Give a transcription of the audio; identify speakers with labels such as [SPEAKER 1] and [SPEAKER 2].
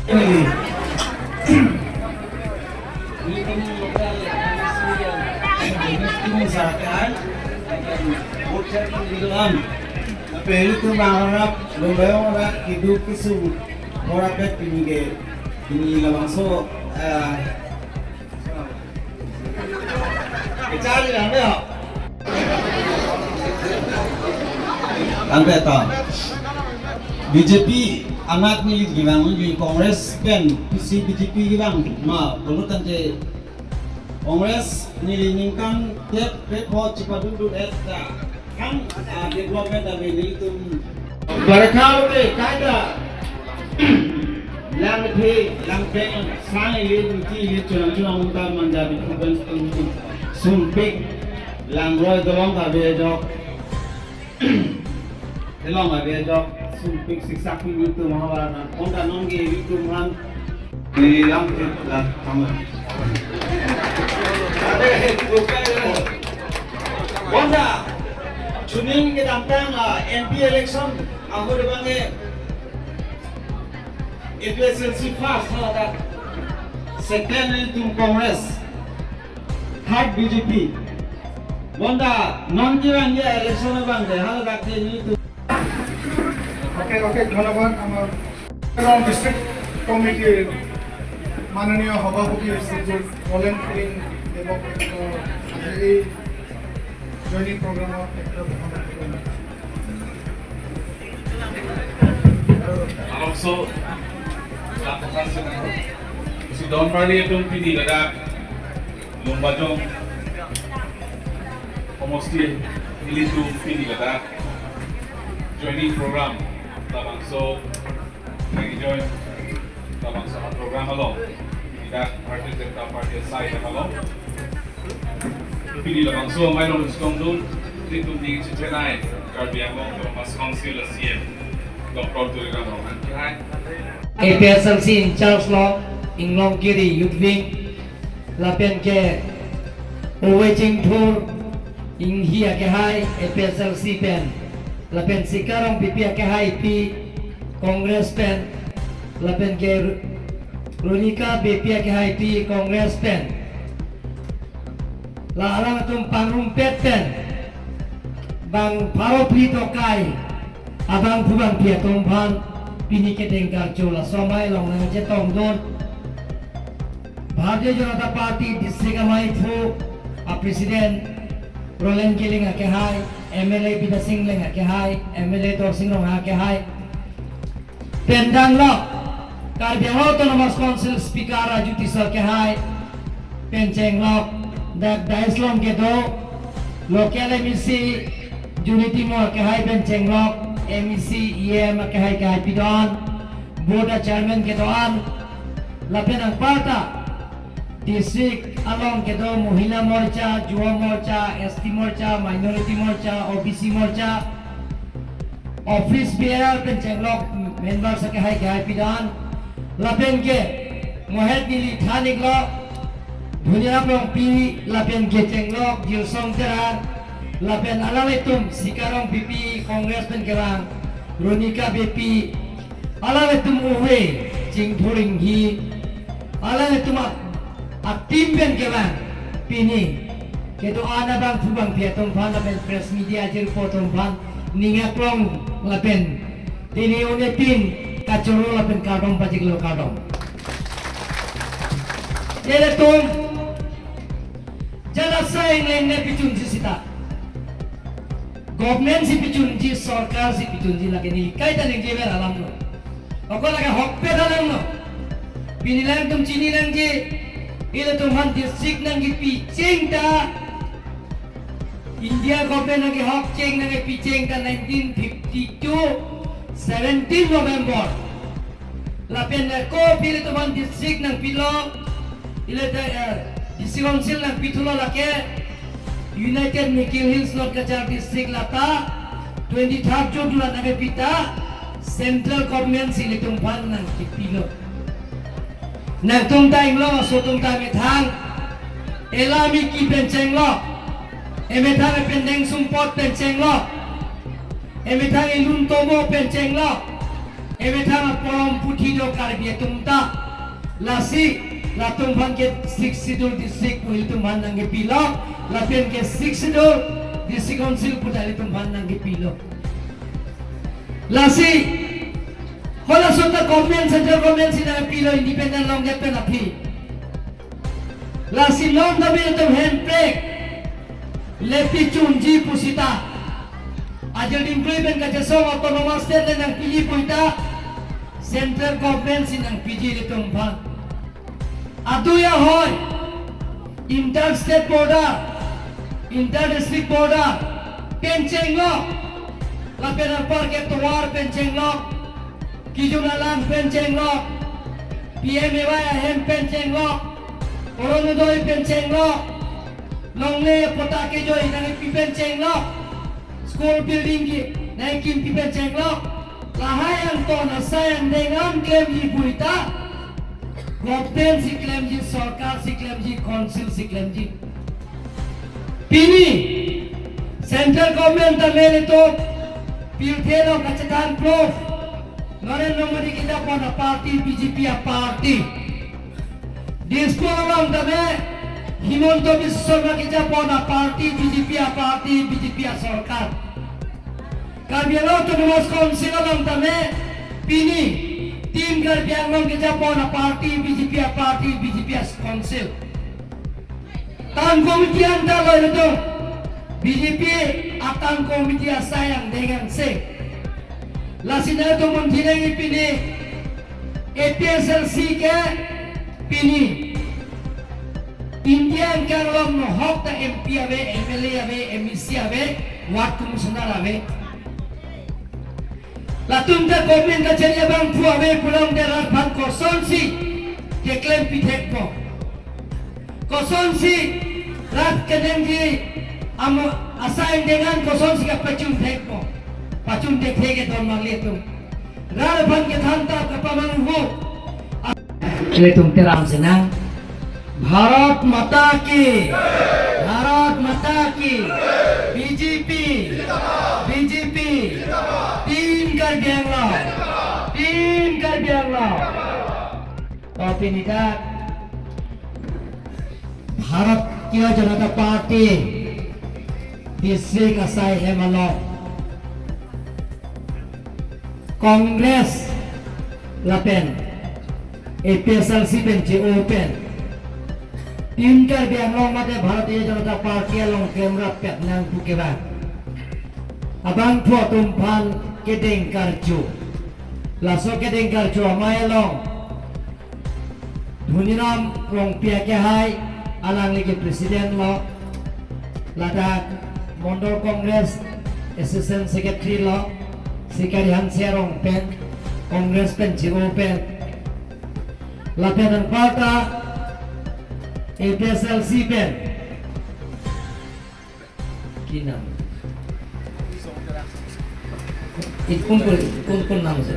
[SPEAKER 1] Pelu tu mengharap lomba orang hidup kisu orang pet ini langsung cari lambe ho lambe to BJP amat milik gimang di Kongres pen PC BJP gimang ma penutan je Kongres nilingkan tiap report cepat duduk eta kan development dari itu berkau ke kada langkah sangat lihat curang untuk menjadi kuben sumpik langroy dolong kabe jok dolong kabe jok sumpik siksa itu mahabarana onda nongge itu man di langkah lah kamu onda Chuning ke dampang MP election aku depannya FSLC first ada second itu Kongres third BJP bonda non jiran ya election bang deh hal dakte itu
[SPEAKER 2] ওকে ধন্যবাদ আমার এবং ডিস্ট্রিক্ট কমিটির মাননীয় সভাপতি Shriyut Rollins feeling এবং এই জয়নিং প্রোগ্রামত
[SPEAKER 3] also si Don Party itong pili kada lumbajong komosti ilitu pili kada joining program tabang so nag-join tabang sa program along kita Party Sekta Party side along pili labang so mayroon gusto doon dito hindi si Chennai Garbiango mas council CM
[SPEAKER 4] APSLC in Charles Law in Longkiri Youth Wing Lapen ke Owejing Tour in Hia ke Hai APSLC pen Lapen Sikarong PP ke Hai P Congress pen Lapen ke Runika BP ke Hai P Congress pen La alang tum Pangrumpet pen Bang Paro Prito Kai Abang Pubang Pia Tongpan Pini Ketengkar Chola Somai Long Nang Jetong Don Bharatiya Janata Party District Amai Phu A President Roland Giling Ake Hai MLA Pita Singh Leng Ake Hai MLA Tor Singh Long Ake Hai Pendang Lok Karbiang Autonomous Council Speaker Ajuti Sar Ake Hai Pencheng Lok Dais Long Kedo Local MEC Unity Mo Ake Hai Pencheng Lok MEC EM kahai Pidon Board Chairman Kedoan Lapen ang Parta District along Kedo Mohila Morcha, Juwa Morcha, ST Morcha, Minority Morcha, OBC Morcha Office Bearer Pencenglok Member sa kahai Pidon Lapen ke Mohed Nili Thanik Lok Dunia Plong Pili Lapen ke Cenglok Jilsong Terang Lapen alaletum Sikarong BP Congressman kerang Ronika BP alaletum uwe Jing Thuring Hi alaletum atim ben kerang Pini keto ana bang Pubang Piatong Pan Lapen press media aja repotong pan Ningak long Lapen Tini one pin Kacoro Lapen kadong pajik lo kadong Jeletum Jala saing lenne picun sisita Government si picunji, sarkar si picunji lagi ni kaitan yang jewer alam lo. Aku lagi hokpe dalam lo. Pinilang tum cini nang je, ila tum han district nang je piceng ta. India government nang je hok ceng nang je piceng ta 1952, 17 November. Lapen ko pili tum han district nang pilo, ila district council nang pitulo laki. United Mikil Hills North Kachar District Lata 23rd June la nage pita Central Government silitung pan nang kipilo nang tung time lo sotung time thang elami ki penceng lo emethang pendeng sumpot penceng lo emethang ilun tomo penceng lo Emetama polom puthi do karbi tumta lasi latung bang ke 6 sidul district puhil tumhan nang ke pilo lapen ke 6 sidul district council putali tumhan nang ke pilo lasi hola sota government central government sina pilo independent long get pen api lasi long da be tum hand brake lefty chunji pusita ajal implement ka jasong autonomous state nang pili puita central government sinang PG litong bang aduya hoy interstate border inter-district border penchenglo lapenan par ke tuwar penchenglo kijunalan penchenglo PMAY ahem penchenglo oronodoy penchenglo longle potake joy nang penchenglo school building ki nang kim penchenglo lahayang to na sayang dengan klaim ji buita government si klaim ji sarkar si klaim ji council si klaim ji pini central government ta mele to pilthelo kachatan proof Narendra Modi kita pona party BJP a party dispolong ta me Himonto Biswa Sarma kita pona party BJP a party BJP a sarkar Karbiang autonomous council lang tame pini team karbiang long kita pona party BJP a party BJP as council tan komiti anda loy itu BJP atang komiti sayang dengan se lasina itu muntineng pini APSLC ke pini Indian karlong hok ta MP ave MLA ave MEC ave ward commissioner ave Latung da government ka chanya bang pu ave pulang darat bang koson si ke klaim pitek ko koson si rat kedeng ji am assign dengan koson si ka pacun tek ko pacun tek ke don mangli tu rar bang ke thanta ka pamang ho le tum teram senang Bharat माता की BJP तीन कर बियांगला tapi ini kan Bharatiya Janata Party district asai hemalo Congress lapen APSLC pen open तीन कर बियांगलों मते भारतीय जनता पार्टी लोग कैमरा पेटनांग पुकेबा abang tua tumpan kedeng karju laso kedeng karju amai long Dhuniram rong pia ke hai alang lagi presiden lo ladak mondol kongres assistant secretary lo sikari hansia rong pen kongres pen jigo pen lapenan parta APSLC pen kinam it kumpul naam sa